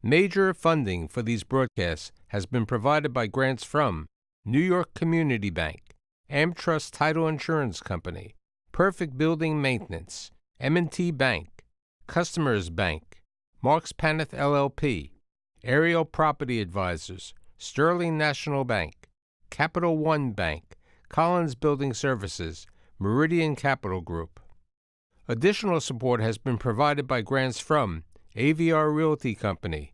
Major funding for these broadcasts has been provided by grants from New York Community Bank, AmTrust Title Insurance Company, Perfect Building Maintenance, M&T Bank, Customers Bank, Marks Paneth LLP, Ariel Property Advisors, Sterling National Bank, Capital One Bank, Collins Building Services, Meridian Capital Group. Additional support has been provided by grants from AVR Realty Company,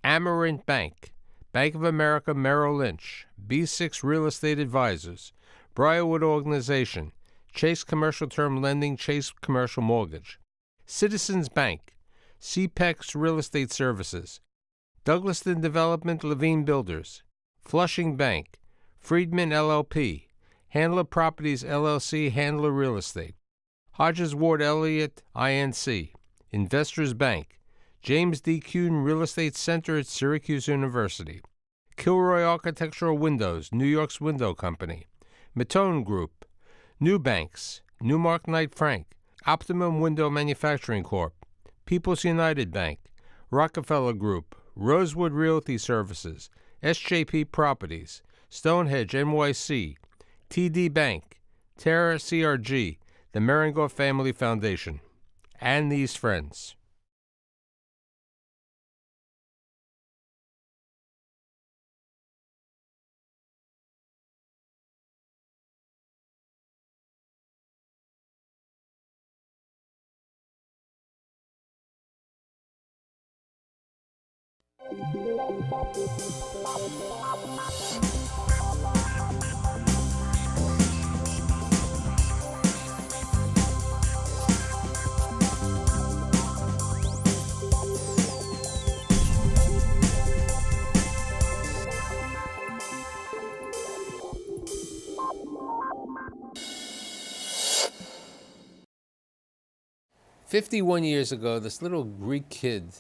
Amarant Bank, Bank of America Merrill Lynch, B6 Real Estate Advisors, Briarwood Organization, Chase Commercial Term Lending, Chase Commercial Mortgage, Citizens Bank, CPEX Real Estate Services, Douglaston Development Levine Builders, Flushing Bank, Friedman LLP, Handler Properties LLC, Handler Real Estate, Hodges Ward Elliott INC, Investors Bank, James D. Kuhn Real Estate Center at Syracuse University, Kilroy Architectural Windows, New York's Window Company, Matone Group, New Banks, Newmark Knight Frank, Optimum Window Manufacturing Corp., People's United Bank, Rockefeller Group, Rosewood Realty Services, SJP Properties, Stonehenge NYC, TD Bank, Terra CRG, the Merengoff Family Foundation, and these friends. "51 years ago, this little Greek kid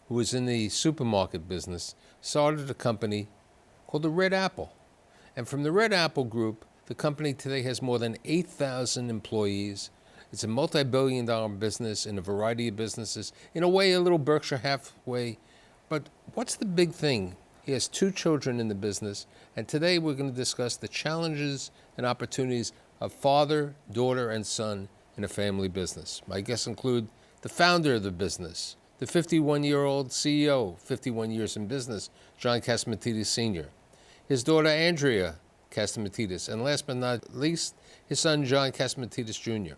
who was in the supermarket business started a company called the Red Apple. And from the Red Apple Group, the company today has more than 8,000 employees. It's a multi-billion-dollar business in a variety of businesses. In a way, a little Berkshire Hathaway. But what's the big thing? He has 2 children in the business, and today we're going to discuss the challenges and opportunities of father, daughter, and son in a family business. My guests include the founder of the business, the 51-year-old CEO, 51 years in business, John Catsimatidis Sr., his daughter Andrea Catsimatidis, and last but not least, his son John Catsimatidis Jr.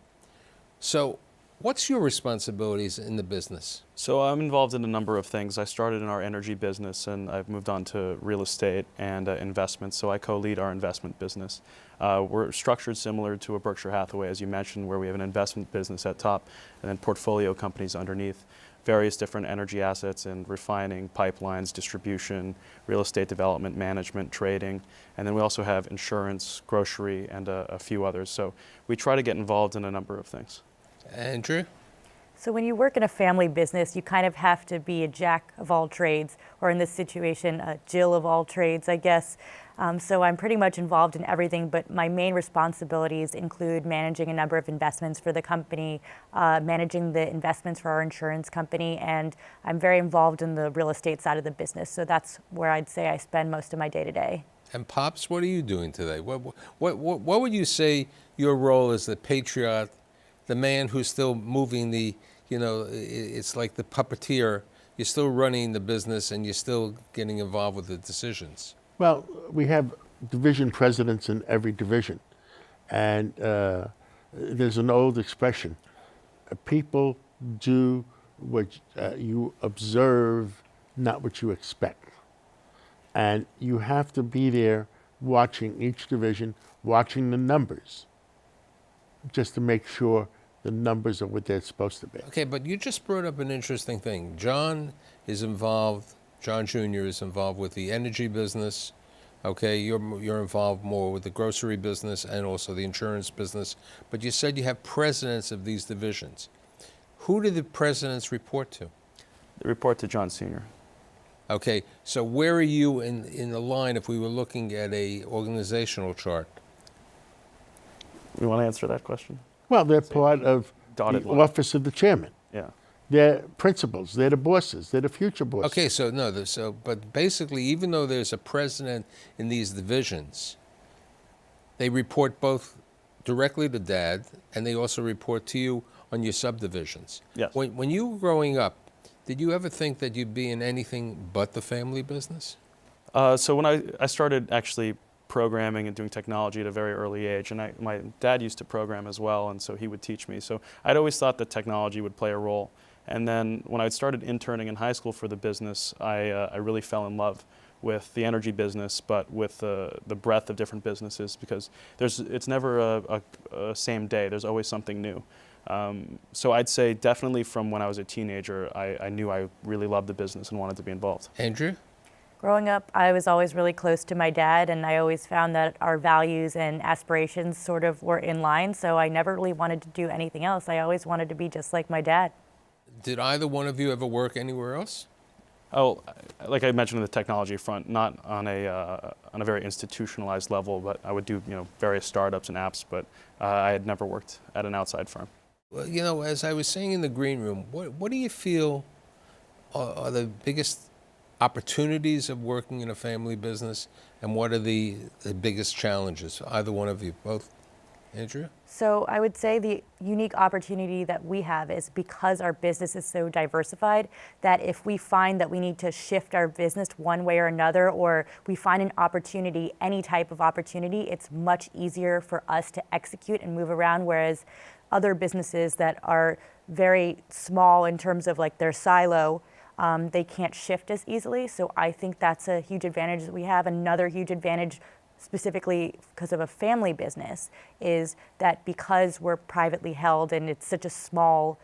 So, what's your responsibilities in the business? So I'm involved in a number of things. I started in our energy business and I've moved on to real estate and investments, so I co-lead our investment business. We're structured similar to a Berkshire Hathaway, as you mentioned, where we have an investment business at top and then portfolio companies underneath, various different energy assets and refining, pipelines, distribution, real estate development, management, trading, and then we also have insurance, grocery, and a few others. So we try to get involved in a number of things. Andrew? So when you work in a family business, you kind of have to be a jack of all trades, or in this situation, a Jill of all trades, I guess. So I'm pretty much involved in everything, but my main responsibilities include managing a number of investments for the company, managing the investments for our insurance company, and I'm very involved in the real estate side of the business. So that's where I'd say I spend most of my day-to-day. And Pops, what are you doing today? What would you say your role as the patriot, the man who's still moving the, it's like the puppeteer, you're still running the business and you're still getting involved with the decisions? Well, we have division presidents in every division. And there's an old expression, people do what you observe, not what you expect. And you have to be there watching each division, watching the numbers, just to make sure the numbers are what they're supposed to be. Okay, but you just brought up an interesting thing. John Jr. is involved with the energy business. Okay, you're involved more with the grocery business and also the insurance business. But you said you have presidents of these divisions. Who do the presidents report to? They report to John Sr. Okay, so where are you in the line if we were looking at a organizational chart? You want to answer that question? Well, they're part of the line. office of the chairman. Yeah. They're principals. They're the bosses. They're the future bosses. Okay, so no, but basically, even though there's a president in these divisions, they report both directly to Dad, and they also report to you on your subdivisions. Yes. When you were growing up, did you ever think that you'd be in anything but the family business? So when I started actually programming and doing technology at a very early age, and my dad used to program as well, and so he would teach me. So I'd always thought that technology would play a role. And then when I started interning in high school for the business, I really fell in love with the energy business, but with the breadth of different businesses, because it's never a same day. There's always something new. So I'd say definitely from when I was a teenager, I knew I really loved the business and wanted to be involved. Andrea? Growing up, I was always really close to my dad, and I always found that our values and aspirations sort of were in line, so I never really wanted to do anything else. I always wanted to be just like my dad. Did either one of you ever work anywhere else? Oh, like I mentioned, on the technology front, not on a very institutionalized level, but I would do various startups and apps, but I had never worked at an outside firm. Well, as I was saying in the green room, what do you feel are the biggest opportunities of working in a family business, and what are the biggest challenges? Either one of you, both. Andrea? So I would say the unique opportunity that we have is because our business is so diversified, that if we find that we need to shift our business one way or another, or we find an opportunity, any type of opportunity, it's much easier for us to execute and move around, whereas other businesses that are very small in terms of like their silo, they can't shift as easily. So I think that's a huge advantage that we have. Another huge advantage, specifically because of a family business, is that because we're privately held and it's such a small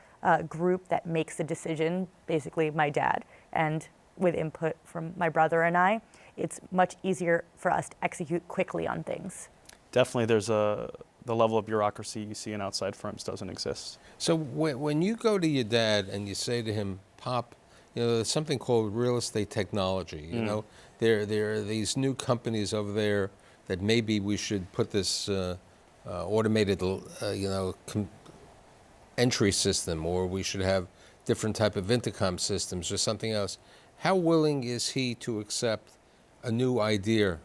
group that makes the decision, basically my dad, and with input from my brother and I, it's much easier for us to execute quickly on things. Definitely the level of bureaucracy you see in outside firms doesn't exist. So when you go to your dad and you say to him, Pop, there's something called real estate technology, there are these new companies over there that maybe we should put this automated, entry system, or we should have different type of intercom systems or something else. How willing is he to accept a new idea?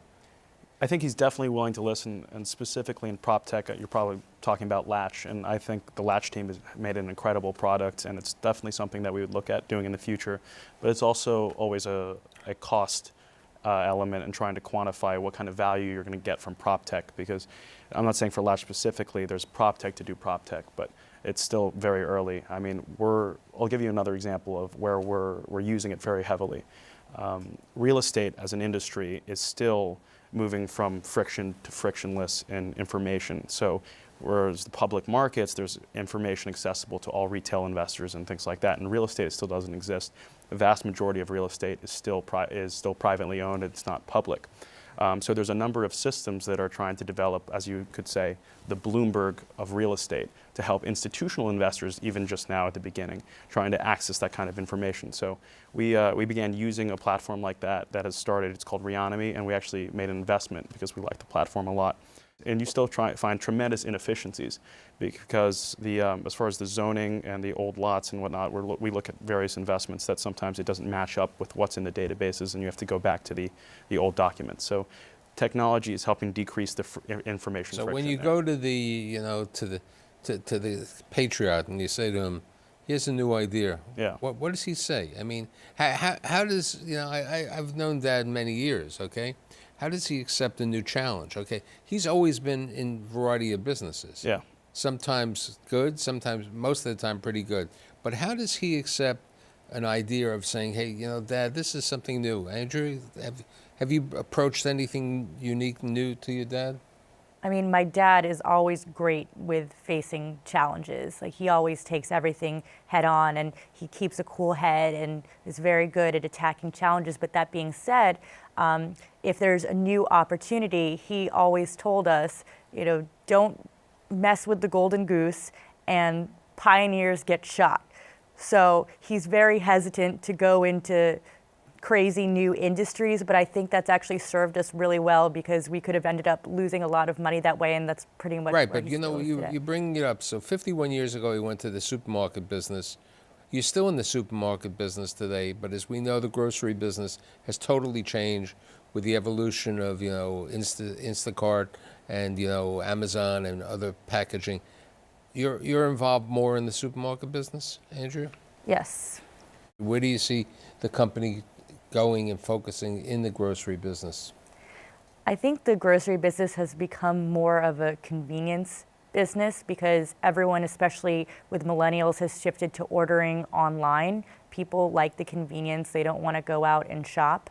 I think he's definitely willing to listen, and specifically in prop tech, you're probably talking about Latch, and I think the Latch team has made an incredible product, and it's definitely something that we would look at doing in the future. But it's also always a cost element in trying to quantify what kind of value you're going to get from prop tech, because I'm not saying for Latch specifically, there's prop tech to do prop tech, but it's still very early. I mean, I'll give you another example of where we're using it very heavily. Real estate as an industry is still moving from friction to frictionless in information. So whereas the public markets, there's information accessible to all retail investors and things like that. In real estate, it still doesn't exist. The vast majority of real estate is still privately owned. It's not public. So there's a number of systems that are trying to develop, as you could say, the Bloomberg of real estate, to help institutional investors, even just now at the beginning, trying to access that kind of information. So we began using a platform like that has started. It's called Reonomy, and we actually made an investment because we like the platform a lot. And you still find tremendous inefficiencies, because as far as the zoning and the old lots and whatnot, we look at various investments that sometimes it doesn't match up with what's in the databases, and you have to go back to the old documents. So technology is helping decrease the information friction. So when you go to the to the Patriot and you say to him, here's a new idea. Yeah. What does he say? I mean, how does, I've known Dad many years, okay? How does he accept a new challenge? Okay, he's always been in a variety of businesses. Yeah. Sometimes good, sometimes, most of the time, pretty good. But how does he accept an idea of saying, hey, Dad, this is something new? Andrew, have you approached anything unique, new to your dad? I mean, my dad is always great with facing challenges. Like, he always takes everything head on, and he keeps a cool head and is very good at attacking challenges. But that being said, if there's a new opportunity, he always told us, don't mess with the golden goose, and pioneers get shot. So he's very hesitant to go into crazy new industries, but I think that's actually served us really well, because we could have ended up losing a lot of money that way, and that's pretty much right. where But he still is today. you bring it up. So 51 years ago, he went to the supermarket business. you're still in the supermarket business today, but as we know, the grocery business has totally changed with the evolution of, Instacart and, Amazon and other packaging. You're involved more in the supermarket business, Andrea? Yes. Where do you see the company going and focusing in the grocery business? I think the grocery business has become more of a convenience business because everyone, especially with millennials, has shifted to ordering online. People like the convenience. They don't want to go out and shop.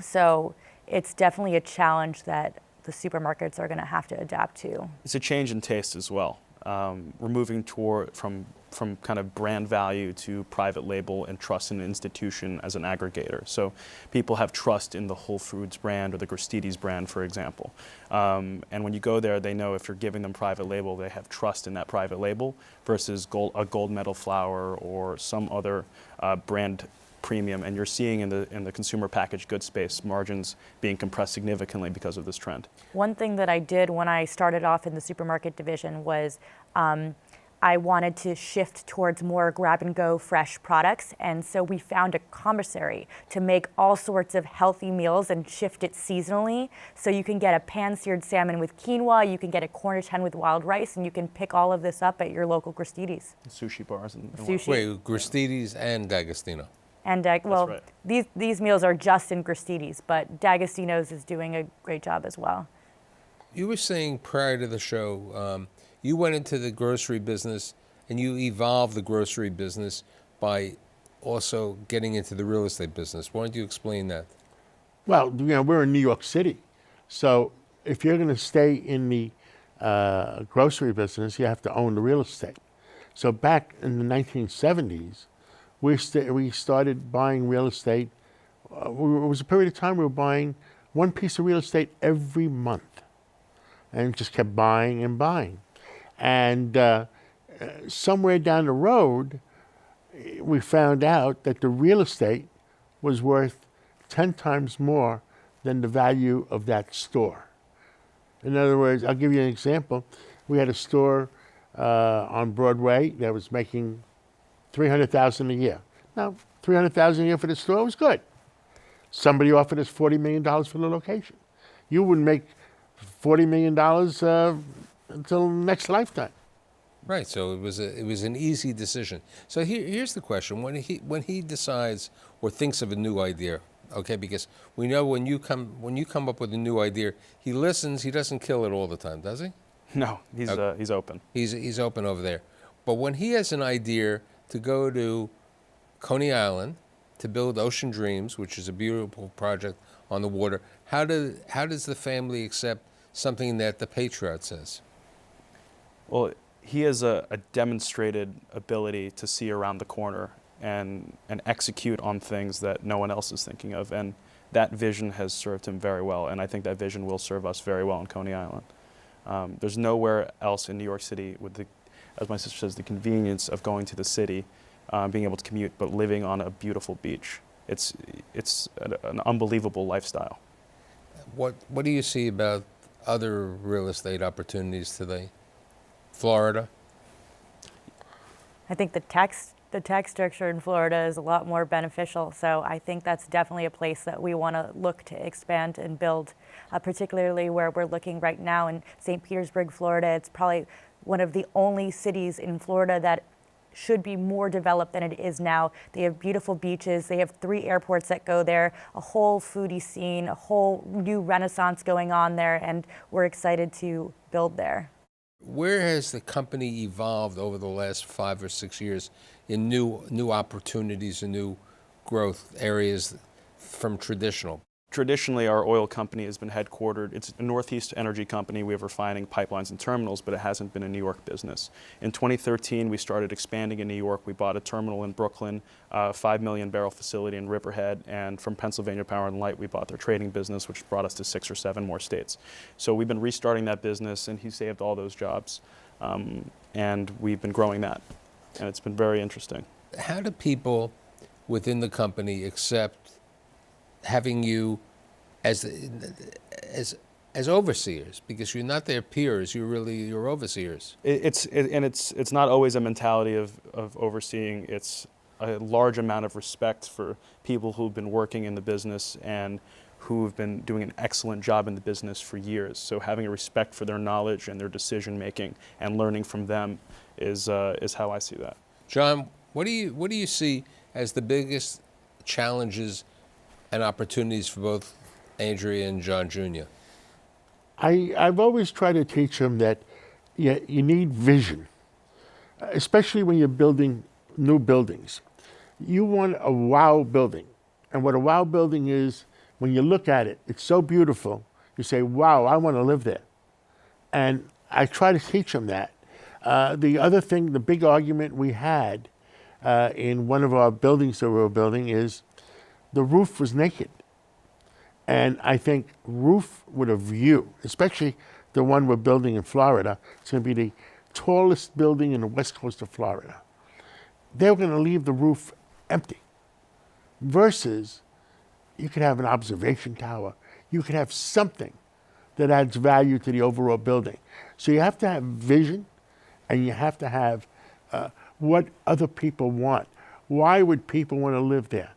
So it's definitely a challenge that the supermarkets are going to have to adapt to. It's a change in taste as well. We're moving from kind of brand value to private label and trust in an institution as an aggregator. So people have trust in the Whole Foods brand or the Gristedes brand, for example. And when you go there, they know if you're giving them private label, they have trust in that private label versus a gold medal flour or some other brand premium. And you're seeing in the consumer packaged goods space margins being compressed significantly because of this trend. One thing that I did when I started off in the supermarket division was I wanted to shift towards more grab-and-go fresh products, and so we found a commissary to make all sorts of healthy meals and shift it seasonally. So you can get a pan-seared salmon with quinoa, you can get a Cornish hen with wild rice, and you can pick all of this up at your local Gristedes. Sushi bars and Sushi. Wait, Gristedes and D'Agostino. And right. these meals are just in Gristedes, but D'Agostino's is doing a great job as well. You were saying prior to the show, you went into the grocery business and you evolved the grocery business by also getting into the real estate business. Why don't you explain that? Well, we're in New York City. So if you're going to stay in the grocery business, you have to own the real estate. So back in the 1970s, we started buying real estate. It was a period of time we were buying one piece of real estate every month and just kept buying and buying. And somewhere down the road, we found out that the real estate was worth 10 times more than the value of that store. In other words, I'll give you an example. We had a store on Broadway that was making $300,000 a year. Now, $300,000 a year for the store was good. Somebody offered us $40 million for the location. You wouldn't make $40 million until next lifetime. Right. So it was an easy decision. So here's the question: when he decides or thinks of a new idea, okay? Because we know when you come up with a new idea, he listens. He doesn't kill it all the time, does he? No, he's open. He's open over there. But when he has an idea to go to Coney Island to build Ocean Dreams, which is a beautiful project on the water, how does the family accept something that the Patriot says? Well, he has a demonstrated ability to see around the corner and execute on things that no one else is thinking of. And that vision has served him very well. And I think that vision will serve us very well in Coney Island. There's nowhere else in New York City with as my sister says, the convenience of going to the city, being able to commute, but living on a beautiful beach. It's an unbelievable lifestyle. What do you see about other real estate opportunities today? Florida? I think the tax structure in Florida is a lot more beneficial. So I think that's definitely a place that we want to look to expand and build, particularly where we're looking right now in St. Petersburg, Florida. It's probably one of the only cities in Florida that should be more developed than it is now. They have beautiful beaches. They have 3 airports that go there, a whole foodie scene, a whole new renaissance going on there, and we're excited to build there. Where has the company evolved over the last 5 or 6 years in new opportunities and new growth areas from traditional? Traditionally, our oil company has been headquartered. It's a Northeast energy company. We have refining, pipelines, and terminals, but it hasn't been a New York business. In 2013, we started expanding in New York. We bought a terminal in Brooklyn, a 5 million barrel facility in Riverhead, and from Pennsylvania Power and Light, we bought their trading business, which brought us to 6 or 7 more states. So we've been restarting that business, and he saved all those jobs, and we've been growing that, and it's been very interesting. How do people within the company accept having you as as overseers, because you're not their peers, you're really your overseers. It's not always a mentality of overseeing. It's a large amount of respect for people who've been working in the business and who've been doing an excellent job in the business for years. So having a respect for their knowledge and their decision making and learning from them is how I see that. John, what do you see as the biggest challenges and opportunities for both Andrea and John Jr.? I've always tried to teach them that you need vision, especially when you're building new buildings. You want a wow building. And what a wow building is, when you look at it, it's so beautiful, you say, wow, I want to live there. And I try to teach them that. The other thing, the big argument we had in one of our buildings that we were building is the roof was naked. And I think roof with a view, especially the one we're building in Florida, it's going to be the tallest building in the west coast of Florida. They're going to leave the roof empty. Versus, you could have an observation tower. You could have something that adds value to the overall building. So you have to have vision, and you have to have what other people want. Why would people want to live there?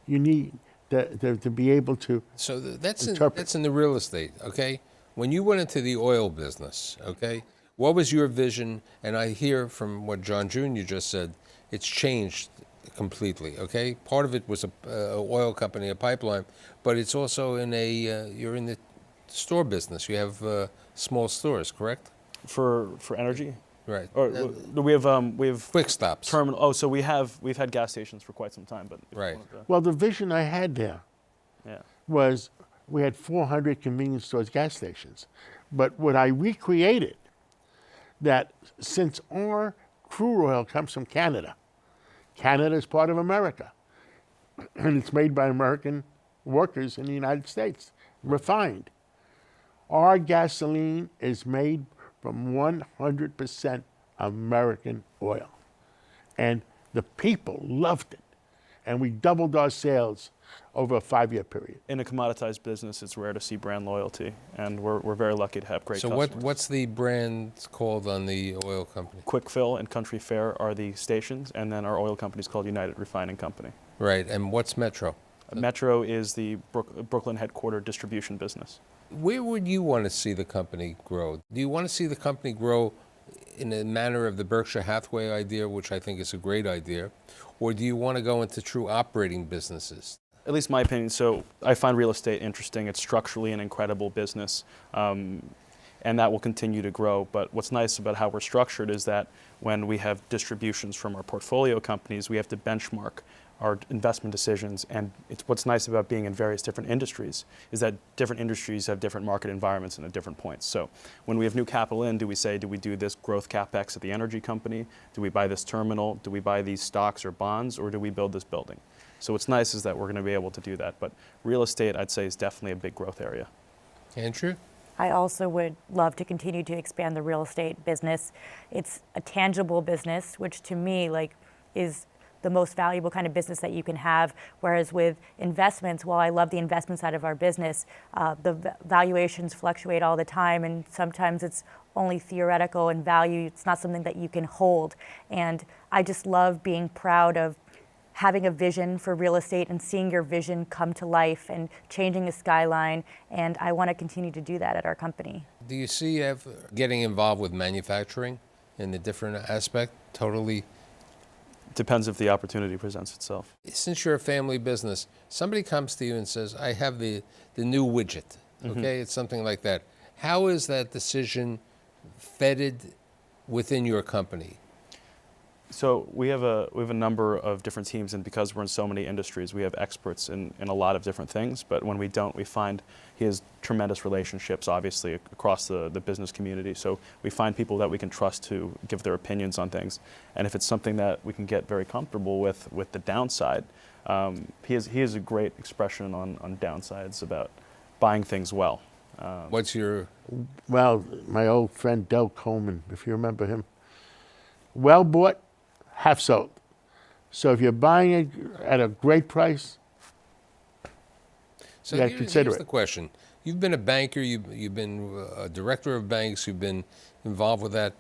You need to be able to So that's interpret. in the real estate, okay? When you went into the oil business, okay, what was your vision? And I hear from what John Jr. just said, it's changed completely, okay? Part of it was a oil company, a pipeline, but it's also in you're in the store business. You have small stores, correct? For energy? Right. Or we have Quick stops. terminal. Oh, so we've had gas stations for quite some time, but Right. Well, the vision I had there Yeah. was we had 400 convenience stores, gas stations. But what I recreated, that since our crude oil comes from Canada, Canada is part of America, and it's made by American workers in the United States, refined. Our gasoline is made from 100% American oil. And the people loved it. And we doubled our sales over a 5-year period. In a commoditized business, it's rare to see brand loyalty, and we're very lucky to have great customers. So what's the brand called on the oil company? Quick Fill and Country Fair are the stations, and then our oil company is called United Refining Company. Right, and what's Metro? Metro is the Brooklyn headquartered distribution business. Where would you want to see the company grow? Do you want to see the company grow in the manner of the Berkshire Hathaway idea, which I think is a great idea, or do you want to go into true operating businesses? At least my opinion. So I find real estate interesting. It's structurally an incredible business, and that will continue to grow. But what's nice about how we're structured is that when we have distributions from our portfolio companies, we have to benchmark our investment decisions. And what's nice about being in various different industries is that different industries have different market environments and at different points. So when we have new capital in, do we do this growth capex at the energy company? Do we buy this terminal? Do we buy these stocks or bonds? Or do we build this building? So what's nice is that we're going to be able to do that. But real estate, I'd say, is definitely a big growth area. Andrew? I also would love to continue to expand the real estate business. It's a tangible business, which to me is the most valuable kind of business that you can have. Whereas with investments, while I love the investment side of our business, the valuations fluctuate all the time, and sometimes it's only theoretical in value. It's not something that you can hold. And I just love being proud of having a vision for real estate and seeing your vision come to life and changing the skyline. And I want to continue to do that at our company. Do you see getting involved with manufacturing in a different aspect? Totally. Depends if the opportunity presents itself. Since you're a family business, somebody comes to you and says, I have the new widget, okay? It's something like that. How is that decision vetted within your company? So we have a number of different teams, and because we're in so many industries, we have experts in a lot of different things. But when we don't, we find he has tremendous relationships, obviously, across the business community. So we find people that we can trust to give their opinions on things. And if it's something that we can get very comfortable with the downside, he has a great expression on downsides about buying things well. What's your... Well, my old friend Del Coleman, if you remember him, well bought, half sold. So if you're buying it at a great price, So you gotta consider here's it. the question. You've been a banker, you've been a director of banks, you've been involved with that.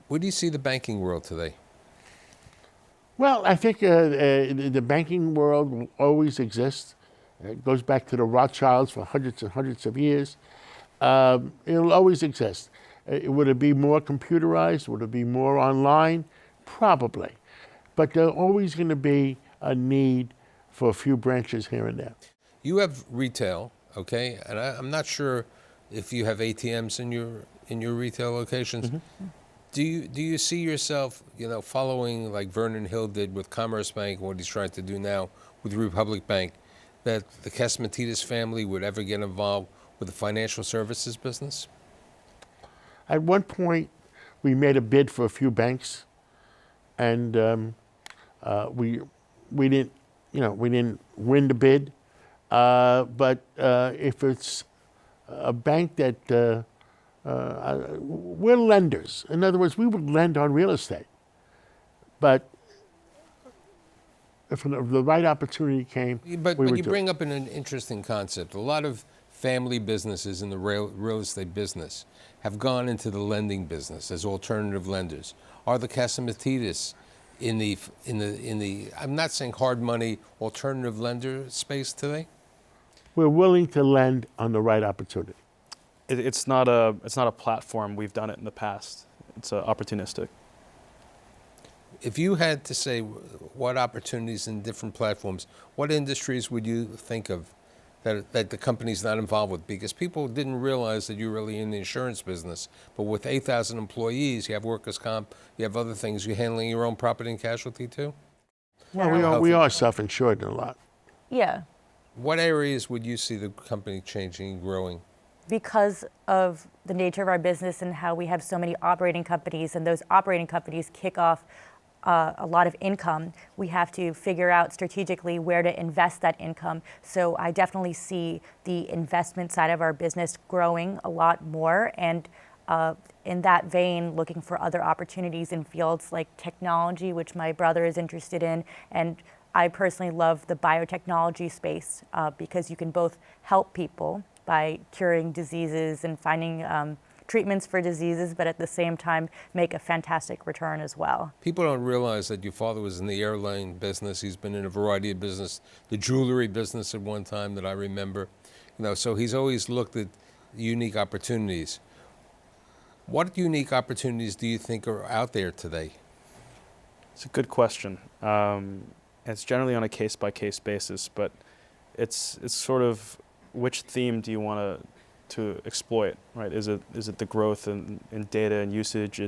Where do you see the banking world today? Well, I think the banking world will always exist. It goes back to the Rothschilds for hundreds and hundreds of years. It'll always exist. Would it be more computerized? Would it be more online? Probably. But there's always going to be a need for a few branches here and there. You have retail, okay, and I'm not sure if you have ATMs in your retail locations. Mm-hmm. Do you see yourself, following like Vernon Hill did with Commerce Bank, what he's trying to do now with Republic Bank, that the Catsimatidis family would ever get involved with the financial services business? At one point, we made a bid for a few banks, and we didn't win the bid. But if it's a bank that we're lenders. In other words, we would lend on real estate. But if the right opportunity came, but you bring up an interesting concept. A lot of family businesses in the real estate business have gone into the lending business as alternative lenders. Are the Catsimatidis in the I'm not saying hard money alternative lender space today? We're willing to lend on the right opportunity. It's not a platform. We've done it in the past. It's opportunistic. If you had to say what opportunities in different platforms, what industries would you think of that the company's not involved with? Because people didn't realize that you're really in the insurance business. But with 8,000 employees, you have workers' comp, you have other things. You're handling your own property and casualty too? Well, we are self-insured in a lot. Yeah. What areas would you see the company changing and growing? Because of the nature of our business and how we have so many operating companies, and those operating companies kick off a lot of income, we have to figure out strategically where to invest that income. So I definitely see the investment side of our business growing a lot more, and in that vein, looking for other opportunities in fields like technology, which my brother is interested in, and I personally love the biotechnology space because you can both help people by curing diseases and finding treatments for diseases, but at the same time make a fantastic return as well. People don't realize that your father was in the airline business. He's been in a variety of business, the jewelry business at one time that I remember. So he's always looked at unique opportunities. What unique opportunities do you think are out there today? It's a good question. It's generally on a case-by-case basis, but it's sort of which theme do you want to exploit, right? Is it the growth in data and usage?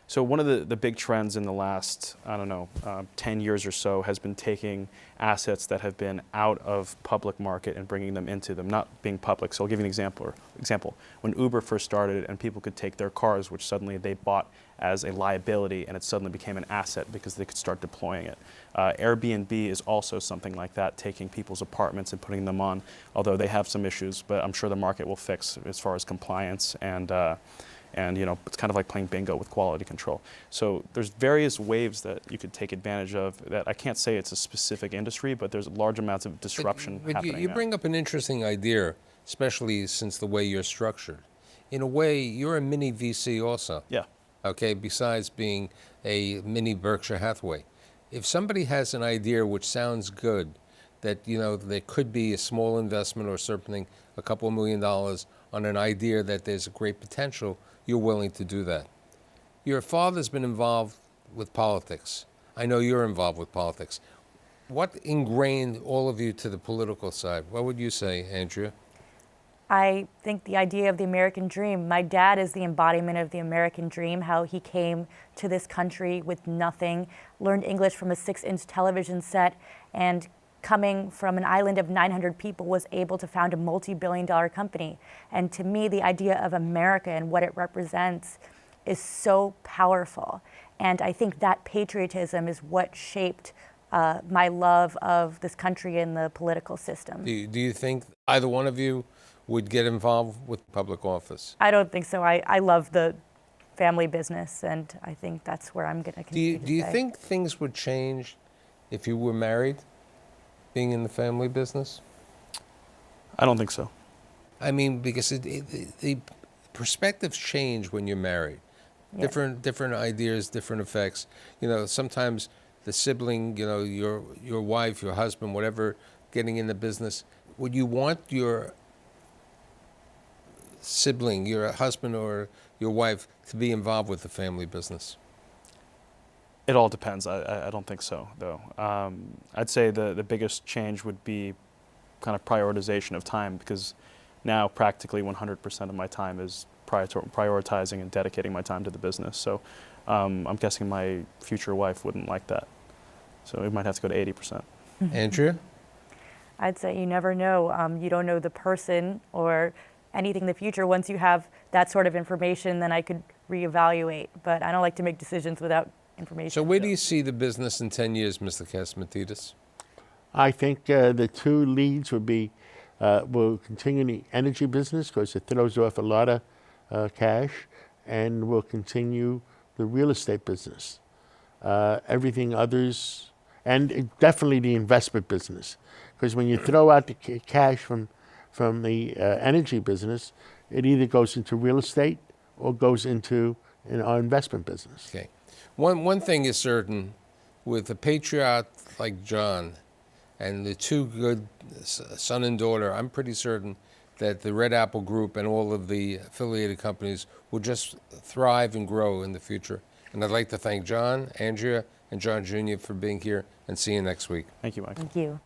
So one of the big trends in the last, 10 years or so has been taking assets that have been out of public market and bringing them into them, not being public. So I'll give you an example. When Uber first started and people could take their cars, which suddenly they bought as a liability, and it suddenly became an asset because they could start deploying it. Airbnb is also something like that, taking people's apartments and putting them on, although they have some issues, but I'm sure the market will fix as far as compliance and it's kind of like playing bingo with quality control. So there's various waves that you could take advantage of that I can't say it's a specific industry, but there's large amounts of disruption happening. You bring up an interesting idea, especially since the way you're structured. In a way, you're a mini VC also. Yeah. Okay, besides being a mini Berkshire Hathaway. If somebody has an idea which sounds good, that there could be a small investment or something, a couple of $1 million on an idea that there's a great potential, you're willing to do that. Your father's been involved with politics. I know you're involved with politics. What ingrained all of you to the political side? What would you say, Andrea? I think the idea of the American dream. My dad is the embodiment of the American dream, how he came to this country with nothing, learned English from a 6-inch television set, and coming from an island of 900 people was able to found a multi-billion-dollar company. And to me, the idea of America and what it represents is so powerful. And I think that patriotism is what shaped my love of this country and the political system. Do you think either one of you would get involved with public office? I don't think so. I love the family business, and I think that's where I'm going to continue to stay. Do you think things would change if you were married, being in the family business? I don't think so. I mean, because the perspectives change when you're married. Yeah. Different ideas, different effects. You know, sometimes the sibling, you know, your wife, your husband, whatever, getting in the business. Would you want your sibling, your husband or your wife, to be involved with the family business? It all depends. I don't think so, though. I'd say the biggest change would be kind of prioritization of time, because now practically 100% of my time is prioritizing and dedicating my time to the business. So I'm guessing my future wife wouldn't like that. So we might have to go to 80%. Andrea? I'd say you never know. You don't know the person or anything in the future. Once you have that sort of information, then I could reevaluate. But I don't like to make decisions without information. So where do you see the business in 10 years, Mr. Catsimatidis? I think the two leads would be, we'll continue the energy business because it throws off a lot of cash, and we'll continue the real estate business. Everything others, and definitely the investment business, because when you throw out the cash from the energy business, it either goes into real estate or goes into our investment business. Okay. One thing is certain, with a patriot like John and the two good son and daughter, I'm pretty certain that the Red Apple Group and all of the affiliated companies will just thrive and grow in the future. And I'd like to thank John, Andrea, and John Jr. for being here, and see you next week. Thank you, Michael. Thank you.